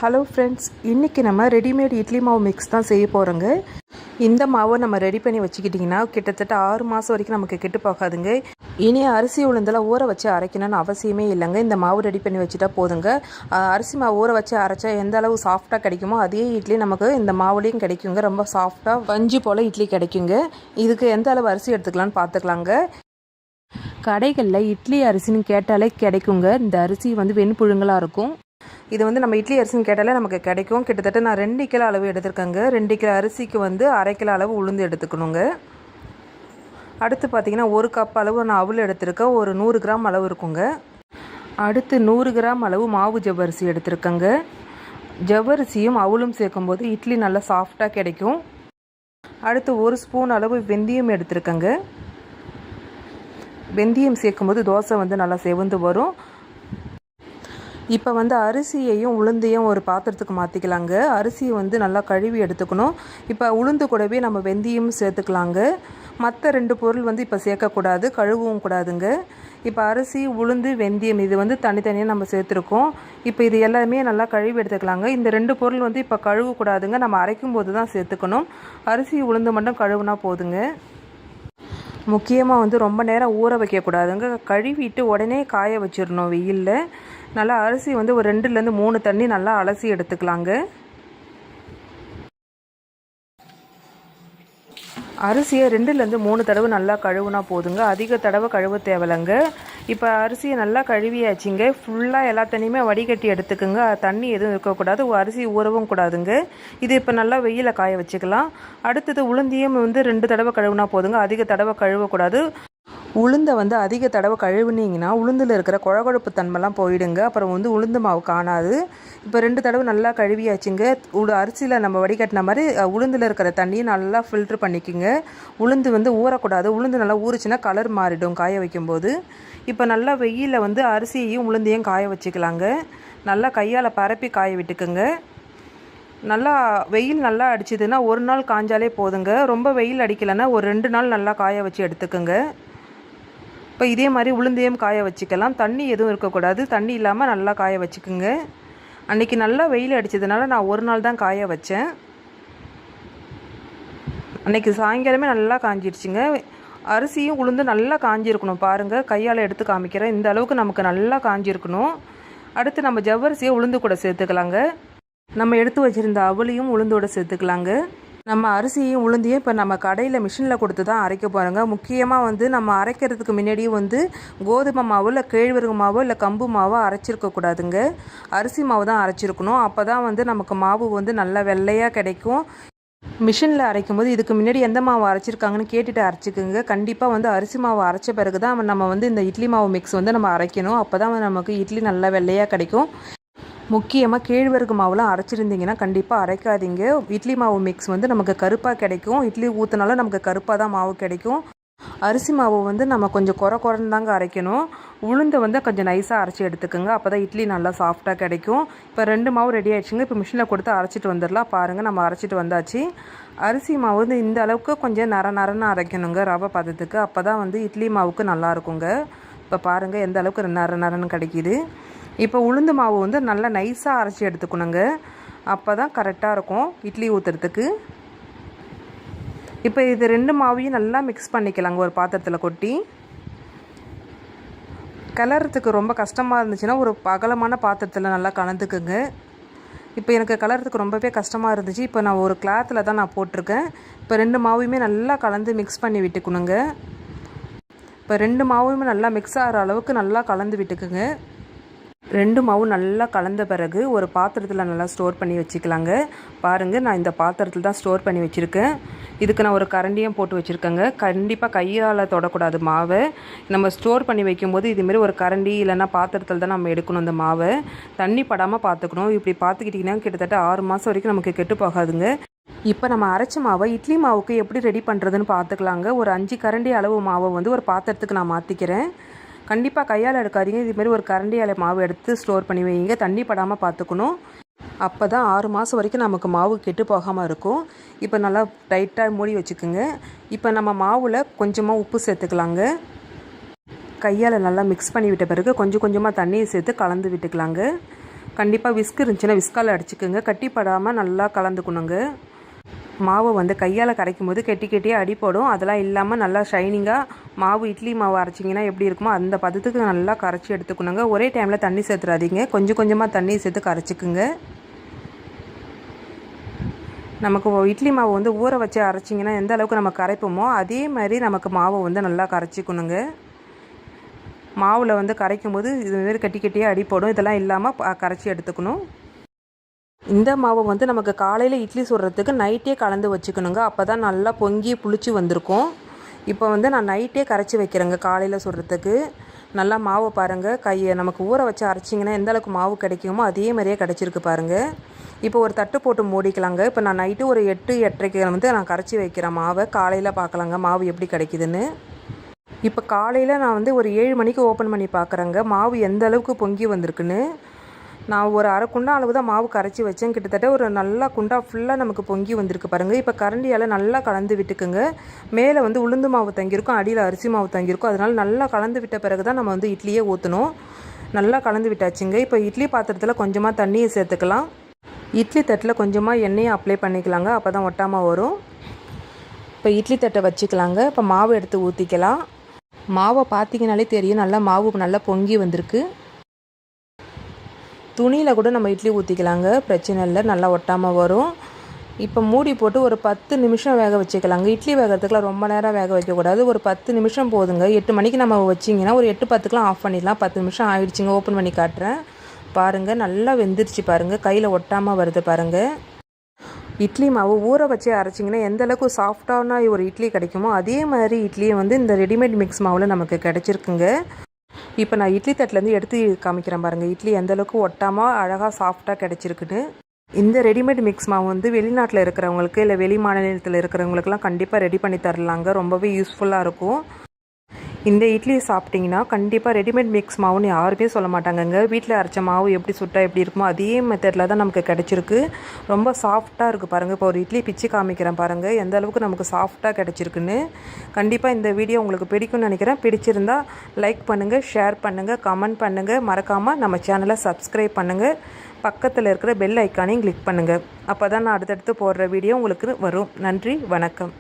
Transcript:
Hello friends, இன்றைக்கி நம்ம readymade idli மாவு மிக்ஸ் தான் செய்ய போகிறோங்க. இந்த மாவை நம்ம ரெடி பண்ணி வச்சுக்கிட்டிங்கன்னா கிட்டத்தட்ட 6 மாதம் வரைக்கும் நமக்கு கெட்டு போகாதுங்க. இனி அரிசி உளுந்தெல்லாம் ஊற வச்சு அரைக்கணும்னு அவசியமே இல்லைங்க. இந்த மாவு ரெடி பண்ணி வச்சுட்டா போதுங்க. அரிசி மாவு ஊற வச்சு அரைச்சா எந்த அளவு சாஃப்டாக கிடைக்குமோ அதே இட்லி நமக்கு இந்த மாவுலேயும் கிடைக்குங்க. ரொம்ப சாஃப்டாக பஞ்சு போல் இட்லி கிடைக்குங்க. இதுக்கு எந்த அளவு அரிசி எடுத்துக்கலான்னு பார்த்துக்கலாங்க. கடைகளில் இட்லி அரிசின்னு கேட்டாலே கிடைக்குங்க. இந்த அரிசி வெண்புழுங்கலாக இருக்கும். இது நம்ம இட்லி அரிசின்னு கேட்டாலே நமக்கு கிடைக்கும். கிட்டத்தட்ட நான் 2 கிலோ அளவு எடுத்துருக்கேங்க. 2 கிலோ அரிசிக்கு 1/2 கிலோ அளவு உளுந்து எடுத்துக்கணுங்க. அடுத்து பார்த்திங்கன்னா 1 கப் அளவு நான் அவல் எடுத்திருக்கேன். ஒரு 100 கிராம் அளவு இருக்குங்க. அடுத்து 100 கிராம் அளவு மாவு ஜவ்வரிசி எடுத்திருக்கேங்க. ஜவ்வரிசியும் அவலும் சேர்க்கும்போது இட்லி நல்லா சாஃப்டாக கிடைக்கும். அடுத்து 1 ஸ்பூன் அளவு வெந்தயம் எடுத்திருக்கேங்க. வெந்தயம் சேர்க்கும்போது தோசை நல்லா செவந்து வரும். இப்போ அரிசியையும் உளுந்தையும் ஒரு பாத்திரத்துக்கு மாற்றிக்கலாங்க. அரிசியை நல்லா கழுவி எடுத்துக்கணும். இப்போ உளுந்து கூடவே நம்ம வெந்தயம் சேர்த்துக்கலாங்க. மற்ற 2 பொருள் இப்போ சேர்க்கக்கூடாது, கழுவவும் கூடாதுங்க. இப்போ அரிசி, உளுந்து, வெந்தயம் இது தனித்தனியாக நம்ம சேர்த்துருக்கோம். இப்போ இது எல்லாமே நல்லா கழுவி எடுத்துக்கலாங்க. இந்த 2 பொருள் இப்போ கழுவக்கூடாதுங்க. நம்ம அரைக்கும் போது தான் சேர்த்துக்கணும். அரிசி, உளுந்து மட்டும் கழுவுனா போதுங்க. முக்கியமாக ரொம்ப நேரம் ஊற வைக்கக்கூடாதுங்க. கழுவிட்டு உடனே காய வச்சிடணும் வெயிலில். நல்லா அரிசி ஒரு 2லேருந்து 3 தண்ணி நல்லா அலசி எடுத்துக்கலாங்க. அரிசியை 2லேருந்து 3 தடவை நல்லா கழுவுனா போதுங்க. அதிக தடவை கழுவ தேவையில்லைங்க. இப்போ அரிசியை நல்லா கழுவியாச்சுங்க. ஃபுல்லாக எல்லா தண்ணியுமே வடிகட்டி எடுத்துக்குங்க. தண்ணி எதுவும் இருக்கக்கூடாது. அரிசி ஊறவும் கூடாதுங்க. இது இப்போ நல்லா வெயிலில் காய வச்சுக்கலாம். அடுத்தது உளுந்தியும் 2 தடவை கழுவுனா போதுங்க. அதிக தடவை கழுவக்கூடாது. உளுந்தை அதிக தடவை கழுவுனீங்கன்னா உளுந்தில் இருக்கிற குழகுழப்பு தன்மைலாம் போயிடுங்க. அப்புறம் உளுந்து மாவு காணாது. இப்போ 2 தடவை நல்லா கழுவியாச்சுங்க. அரிசியில் நம்ம வடிகட்டின மாதிரி உளுந்தில் இருக்கிற தண்ணியை நல்லா ஃபில்ட்ரு பண்ணிக்கோங்க. உளுந்து ஊறக்கூடாது. உளுந்து நல்லா ஊறிச்சுன்னா கலர் மாறிடும் காய வைக்கும்போது. இப்போ நல்லா வெயிலில் அரிசியையும் உளுந்தையும் காய வச்சுக்கலாங்க. நல்லா கையால் பரப்பி காய விட்டுக்குங்க. நல்லா வெயில் நல்லா அடிச்சதுன்னா 1 நாள் காஞ்சாலே போதுங்க. ரொம்ப வெயில் அடிக்கலைன்னா ஒரு 2 நாள் நல்லா காய வச்சு எடுத்துக்கோங்க. இப்போ இதே மாதிரி உளுந்தையும் காய வச்சுக்கலாம். தண்ணி எதுவும் இருக்கக்கூடாது. தண்ணி இல்லாமல் நல்லா காய வச்சுக்குங்க. அன்றைக்கி நல்லா வெயில் அடித்ததுனால நான் 1 நாள் தான் காய வச்சேன். அன்றைக்கி சாயங்காலமே நல்லா காஞ்சிடுச்சுங்க. அரிசியும் உளுந்து நல்லா காஞ்சிருக்கணும். பாருங்கள், கையால் எடுத்து காமிக்கிறேன். இந்த அளவுக்கு நமக்கு நல்லா காஞ்சிருக்கணும். அடுத்து நம்ம ஜவ்வரிசியை உளுந்து கூட சேர்த்துக்கலாங்க. நம்ம எடுத்து வச்சுருந்த அவளையும் உளுந்தோடு சேர்த்துக்கலாங்க. நம்ம அரிசியும் உளுந்தையும் இப்போ நம்ம கடையில் மிஷினில் கொடுத்து தான் அரைக்க போகிறோங்க. முக்கியமாக நம்ம அரைக்கிறதுக்கு முன்னாடியே கோதுமை மாவோ இல்லை கேழ்வரகு மாவோ இல்லை கம்பு மாவோ அரைச்சிருக்கக்கூடாதுங்க. அரிசி மாவு தான் அரைச்சிருக்கணும். அப்போ தான் நமக்கு மாவு நல்லா வெள்ளையாக கிடைக்கும். மிஷினில் அரைக்கும் போது இதுக்கு முன்னாடி எந்த மாவு அரைச்சிருக்காங்கன்னு கேட்டுட்டு அரைச்சிக்குங்க. கண்டிப்பாக அரிசி மாவு அரைச்ச பிறகு தான் நம்ம இந்த இட்லி மாவு மிக்ஸ் நம்ம அரைக்கணும். அப்போ தான் நமக்கு இட்லி நல்லா வெள்ளையாக கிடைக்கும். முக்கியமாக கேழ்வரகு மாவுலாம் அரைச்சிருந்தீங்கன்னா கண்டிப்பாக அரைக்காதீங்க. இட்லி மாவு மிக்ஸ் நமக்கு கருப்பாக கிடைக்கும். இட்லி ஊற்றினாலும் நமக்கு கருப்பாக தான் மாவு கிடைக்கும். அரிசி மாவு நம்ம கொஞ்சம் குறைன்னு தாங்க அரைக்கணும். உளுந்தை கொஞ்சம் நைஸாக அரைச்சி எடுத்துக்கோங்க. அப்போ தான் இட்லி நல்லா சாஃப்டாக கிடைக்கும். இப்போ 2 மாவு ரெடி ஆகிடுச்சுங்க. இப்போ மிஷினில் கொடுத்து அரைச்சிட்டு வந்துடலாம். பாருங்கள், நம்ம அரைச்சிட்டு வந்தாச்சு. அரிசி மாவு இந்த அளவுக்கு கொஞ்சம் நரன்னு அரைக்கணுங்க, ரவை பதத்துக்கு. அப்போ தான் இட்லி மாவுக்கு நல்லாயிருக்குங்க. இப்போ பாருங்கள் எந்த அளவுக்கு நரன்னு கிடைக்கிது. இப்போ உளுந்து மாவு நல்லா நைஸாக அரைச்சி எடுத்துக்கணுங்க. அப்போ தான் கரெக்டாக இருக்கும் இட்லி ஊற்றுறதுக்கு. இப்போ இது 2 மாவையும் நல்லா மிக்ஸ் பண்ணிக்கலாங்க. ஒரு பாத்திரத்தில் கொட்டி கிளறதுக்கு ரொம்ப கஷ்டமாக இருந்துச்சுன்னா ஒரு அகலமான பாத்திரத்தில் நல்லா கலந்துக்குங்க. இப்போ எனக்கு கலறதுக்கு ரொம்பவே கஷ்டமாக இருந்துச்சு. இப்போ நான் ஒரு கிளாத்தில் தான் நான் போட்டிருக்கேன். இப்போ 2 மாவையுமே நல்லா கலந்து மிக்ஸ் பண்ணி விட்டுக்கணுங்க. இப்போ 2 மாவுமே நல்லா மிக்ஸ் ஆகிற அளவுக்கு நல்லா கலந்து விட்டுக்குங்க. 2 மாவும் நல்லா கலந்த பிறகு ஒரு பாத்திரத்தில் நல்லா ஸ்டோர் பண்ணி வச்சுக்கலாங்க. பாருங்கள், நான் இந்த பாத்திரத்தில் தான் ஸ்டோர் பண்ணி வச்சுருக்கேன். இதுக்கு நான் ஒரு கரண்டியும் போட்டு வச்சுருக்கேங்க. கண்டிப்பாக கையால் தொடக்கூடாது மாவை. நம்ம ஸ்டோர் பண்ணி வைக்கும்போது இதுமாரி ஒரு கரண்டி இல்லைன்னா பாத்திரத்தில் தான் நம்ம எடுக்கணும். இந்த மாவை தண்ணி படாமல் பார்த்துக்கணும். இப்படி பார்த்துக்கிட்டிங்கன்னா கிட்டத்தட்ட 6 மாதம் வரைக்கும் நமக்கு கெட்டு போகாதுங்க. இப்போ நம்ம அரைச்ச மாவை இட்லி மாவுக்கு எப்படி ரெடி பண்ணுறதுன்னு பார்த்துக்கலாங்க. ஒரு 5 கரண்டி அளவு மாவை ஒரு பாத்திரத்துக்கு நான் மாற்றிக்கிறேன். கண்டிப்பாக கையால் எடுக்காதீங்க. இதுமாரி ஒரு கரண்டியால் மாவு எடுத்து ஸ்டோர் பண்ணி வைங்க. தண்ணி படாமல் பார்த்துக்கணும். அப்போ தான் 6 மாதம் வரைக்கும் நமக்கு மாவு கெட்டு போகாமல் இருக்கும். இப்போ நல்லா டைட்டாக மூடி வச்சுக்கோங்க. இப்போ நம்ம மாவில் கொஞ்சமாக உப்பு சேர்த்துக்கலாங்க. கையால் நல்லா மிக்ஸ் பண்ணி விட்ட பிறகு கொஞ்சம் கொஞ்சமாக தண்ணியை சேர்த்து கலந்து விட்டுக்கலாங்க. கண்டிப்பாக விஸ்க் இருந்துச்சுன்னா விஸ்கால் அடிச்சுக்குங்க. கட்டிப்படாமல் நல்லா கலந்துக்கணுங்க. மாவை வந்து கையால் கரைக்கும் போது கெட்டி கெட்டியாக அடிப்படும். அதெல்லாம் இல்லாமல் நல்லா ஷைனிங்காக மாவு இட்லி மாவு அரைச்சிங்கன்னா எப்படி இருக்குமோ அந்த பதத்துக்கு நல்லா கரைச்சி எடுத்துக்கணுங்க. ஒரே டைமில் தண்ணி சேர்த்துறாதீங்க, கொஞ்சம் கொஞ்சமாக தண்ணி சேர்த்து கரைச்சிக்குங்க. நமக்கு இட்லி மாவு வந்து ஊற வச்சு அரைச்சிங்கன்னா எந்த அளவுக்கு நம்ம கரைப்போமோ அதே மாதிரி நமக்கு மாவை வந்து நல்லா கரைச்சிக்கணுங்க. மாவில் வந்து கரைக்கும் போது இது மாதிரி கட்டி கட்டியாக அடிப்படும். இதெல்லாம் இல்லாமல் கரைச்சி எடுத்துக்கணும். இந்த மாவை வந்து நமக்கு காலையில் இட்லி சுடுறதுக்கு நைட்டே கலந்து வச்சுக்கணுங்க. அப்போ தான் நல்லா பொங்கி புளிச்சு வந்திருக்கும். இப்போ வந்து நான் நைட்டே கரைச்சி வைக்கிறேங்க காலையில் சுடுறதுக்கு. நல்லா மாவை பாருங்கள், கையை நமக்கு ஊற வச்சு அரைச்சிங்கன்னா எந்த அளவுக்கு மாவு கிடைக்குமோ அதே மாதிரியே கிடச்சிருக்கு பாருங்கள். இப்போ ஒரு தட்டு போட்டு மூடிக்கலாங்க. இப்போ நான் நைட்டு ஒரு 8-8:30 வந்து நான் கரைச்சி வைக்கிறேன் மாவை. காலையில் பார்க்கலாங்க மாவு எப்படி கிடைக்குதுன்னு. இப்போ காலையில் நான் வந்து ஒரு 7 மணிக்கு ஓப்பன் பண்ணி பார்க்குறேங்க மாவு எந்த அளவுக்கு பொங்கி வந்திருக்குன்னு. நான் ஒரு அரை குண்டா அளவு தான் மாவு கரைச்சி வச்சேன். கிட்டத்தட்ட ஒரு நல்லா குண்டா ஃபுல்லாக நமக்கு பொங்கி வந்திருக்கு பாருங்கள். இப்போ கரண்டியால் நல்லா கலந்து விட்டுக்குங்க. மேலே வந்து உளுந்து மாவு தங்கியிருக்கும், அடியில் அரிசி மாவு தங்கியிருக்கும். அதனால் நல்லா கலந்து விட்ட பிறகு தான் நம்ம வந்து இட்லியே ஊற்றணும். நல்லா கலந்து விட்டாச்சுங்க. இப்போ இட்லி பாத்திரத்தில் கொஞ்சமாக தண்ணியை சேர்த்துக்கலாம். இட்லி தட்டில் கொஞ்சமாக எண்ணெயை அப்ளை பண்ணிக்கலாங்க. அப்போ தான் ஒட்டாமல் வரும். இப்போ இட்லி தட்டை வச்சுக்கலாங்க. இப்போ மாவு எடுத்து ஊற்றிக்கலாம். மாவை பார்த்தீங்கனாலே தெரியும், நல்லா மாவு நல்லா பொங்கி வந்திருக்கு. துணியில் கூட நம்ம இட்லி ஊற்றிக்கலாங்க, பிரச்சனை இல்லை, நல்லா ஒட்டாமல் வரும். இப்போ மூடி போட்டு ஒரு 10 நிமிஷம் வேக வச்சுக்கலாங்க. இட்லி வேகிறதுக்குலாம் ரொம்ப நேரம் வேக வைக்கக்கூடாது, ஒரு 10 நிமிஷம் போதுங்க. 8 மணிக்கு நம்ம வச்சிங்கன்னா ஒரு 8-10க்குலாம் ஆஃப் பண்ணிடலாம். 10 நிமிஷம் ஆகிடுச்சிங்க. ஓப்பன் பண்ணி காட்டுறேன் பாருங்கள். நல்லா வெந்துருச்சு பாருங்கள், கையில் ஒட்டாமல் வருது பாருங்கள். இட்லி மாவு ஊற வச்சு அரைச்சிங்கன்னா எந்த அளவுக்கு சாஃப்டான ஒரு இட்லி கிடைக்குமோ அதே மாதிரி இட்லியை வந்து இந்த ரெடிமேட் மிக்ஸ் மாவில் நமக்கு கிடச்சிருக்குங்க. இப்போ நான் இட்லி தட்டிலேருந்து எடுத்து காமிக்கிறேன் பாருங்கள். இட்லி எந்தளவுக்கு ஒட்டாமல் அழகாக சாஃப்டாக கிடச்சிருக்குன்னு. இந்த ரெடிமேட் மிக்ஸ் மாவு வந்து வெளிநாட்டில் இருக்கிறவங்களுக்கு இல்லை வெளி மாநிலத்தில் இருக்கிறவங்களுக்குலாம் கண்டிப்பாக ரெடி பண்ணி தரலாங்க. ரொம்பவே யூஸ்ஃபுல்லாக இருக்கும். இந்த இட்லி சாப்பிட்டிங்கன்னா கண்டிப்பாக ரெடிமேட் மிக்ஸ் மாவுன்னு யாருமே சொல்ல மாட்டாங்கங்க. வீட்டில் அரைச்ச மாவு எப்படி சுட்டா எப்படி இருக்குமோ அதே மெத்தடில் தான் நமக்கு கிடச்சிருக்கு. ரொம்ப சாஃப்டாக இருக்குது பாருங்கள். இப்போ ஒரு இட்லி பிச்சு காமிக்கிறேன் பாருங்கள், எந்த அளவுக்கு நமக்கு சாஃப்டாக கிடச்சிருக்குன்னு. கண்டிப்பாக இந்த வீடியோ உங்களுக்கு பிடிக்கும்னு நினைக்கிறேன். பிடிச்சிருந்தா லைக் பண்ணுங்கள், ஷேர் பண்ணுங்கள், கமெண்ட் பண்ணுங்கள். மறக்காமல் நம்ம சேனலை சப்ஸ்கிரைப் பண்ணுங்கள். பக்கத்தில் இருக்கிற பெல் ஐக்கானையும் கிளிக் பண்ணுங்கள். அப்போ தான் நான் அடுத்தடுத்து போடுற வீடியோ உங்களுக்கு வரும். நன்றி, வணக்கம்.